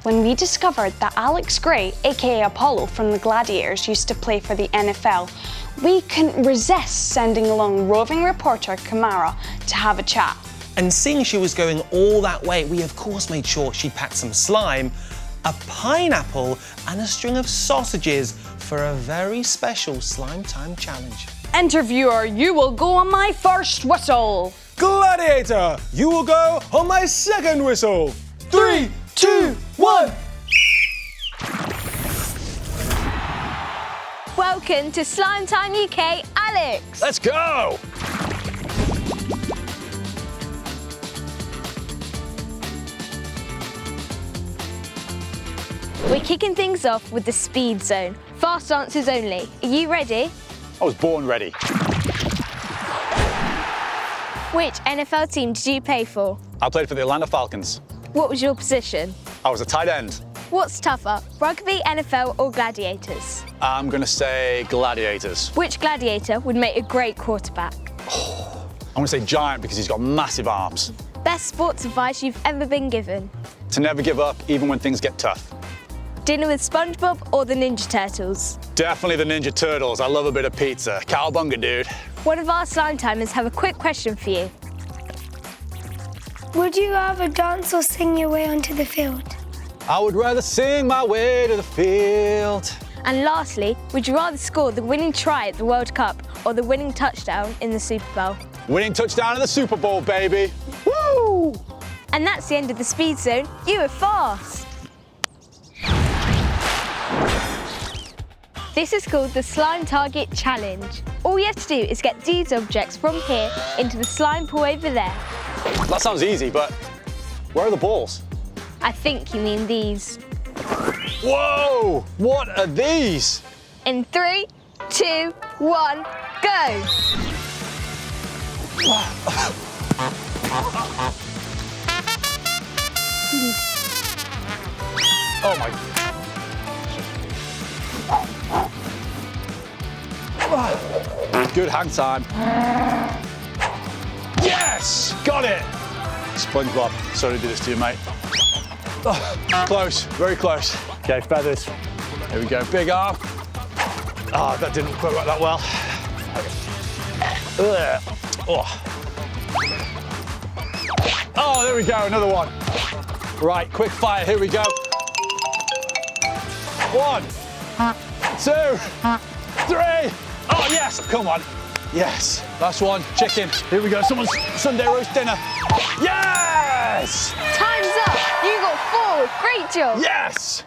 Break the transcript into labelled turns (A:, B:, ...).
A: when we discovered that Alex Gray, aka Apollo from the Gladiators, used to play for the NFL, we couldn't resist sending along roving reporter Kimara to have a chat.
B: And seeing she was going all that way, we of course made sure she packed some slime, a pineapple, and a string of sausages for a very special Slimetime challenge.
A: Interviewer, you will go on my first whistle.
C: Gladiator, you will go on my second whistle. 3, 2, 1.
D: Welcome to Slimetime UK, Alex.
C: Let's go.
D: We're kicking things off with the speed zone. Fast answers only. Are you ready?
C: I was born ready.
D: Which NFL team did you play for?
C: I played for the Atlanta Falcons.
D: What was your position?
C: I was a tight end.
D: What's tougher, rugby, NFL or gladiators?
C: I'm gonna say Gladiators.
D: Which gladiator would make a great quarterback?
C: I'm gonna say Giant because he's got massive arms.
D: Best sports advice you've ever been given?
C: To never give up even when things get tough.
D: Dinner with SpongeBob or the Ninja Turtles?
C: Definitely the Ninja Turtles. I love a bit of pizza. Cowabunga, dude.
D: One of our Slimetimers have a quick question for you.
E: Would you rather dance or sing your way onto the field?
C: I would rather sing my way to the field.
D: And lastly, would you rather score the winning try at the World Cup or the winning touchdown in the Super Bowl?
C: Winning touchdown in the Super Bowl, baby. Woo!
D: And that's the end of the speed zone. You were fast. This is called the Slime Target Challenge. All you have to do is get these objects from here into the slime pool over there.
C: That sounds easy, but where are the balls?
D: I think you mean these.
C: Whoa! What are these?
D: In 3, 2, 1, go!
C: Oh my... Good hang time. Yes! Got it! SpongeBob, sorry to do this to you, mate. Oh, close, very close. Okay, feathers. Here we go, big arm. Oh, that didn't quite work that well. Ugh. Oh, there we go, another one. Right, quick fire, here we go. 1, 2, 3. Oh, yes, come on. Yes, last one, chicken. Here we go, someone's Sunday roast dinner. Yes!
D: Time's up! You got 4, great job!
C: Yes!